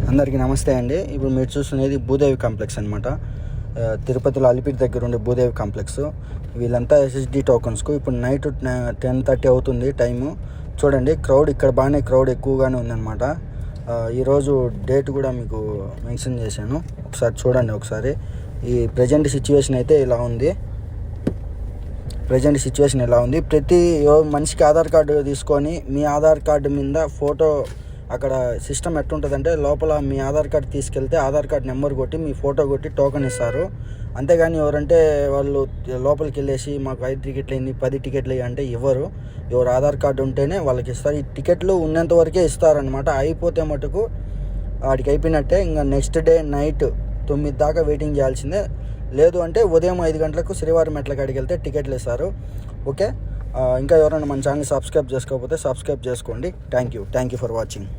అందరికీ నమస్తే అండి. ఇప్పుడు మీరు చూస్తున్నది భూదేవి కాంప్లెక్స్ అనమాట. తిరుపతిలో అలిపిరి దగ్గర ఉండే భూదేవి కాంప్లెక్స్. వీళ్ళంతా ఎస్ఎస్డి టోకన్స్కు. ఇప్పుడు నైట్ 10:30 అవుతుంది టైము. చూడండి క్రౌడ్ ఇక్కడ బాగానే క్రౌడ్ ఎక్కువగానే ఉందన్నమాట. ఈరోజు డేట్ కూడా మీకు మెన్షన్ చేశాను, ఒకసారి చూడండి. ఒకసారి ఈ ప్రజెంట్ సిచ్యువేషన్ అయితే ఇలా ఉంది. ప్రతి మనిషికి ఆధార్ కార్డు తీసుకొని మీ ఆధార్ కార్డు మీద ఫోటో, అక్కడ సిస్టమ్ ఎట్టుంటుందంటే లోపల మీ ఆధార్ కార్డు తీసుకెళ్తే ఆధార్ కార్డు నెంబర్ కొట్టి మీ ఫోటో కొట్టి టోకెన్ ఇస్తారు. అంతేగాని ఎవరంటే వాళ్ళు లోపలికి వెళ్ళేసి మాకు 5 టికెట్లు అయింది 10 టికెట్లు అంటే ఇవ్వరు. ఎవరు ఆధార్ కార్డు ఉంటేనే వాళ్ళకి ఇస్తారు. ఈ టికెట్లు ఉన్నంత వరకే ఇస్తారనమాట. అయిపోతే మటుకు వాడికి అయిపోయినట్టే. ఇంకా నెక్స్ట్ డే నైట్ 9 దాకా వెయిటింగ్ చేయాల్సిందే. లేదు అంటే ఉదయం 5 గంటలకు శ్రీవారి మెట్ల కాడికి వెళ్తే టికెట్లు ఇస్తారు. ఓకే, ఇంకా ఎవరైనా మన ఛానల్ సబ్స్క్రైబ్ చేసుకోకపోతే సబ్స్క్రైబ్ చేసుకోండి. Thank you for watching.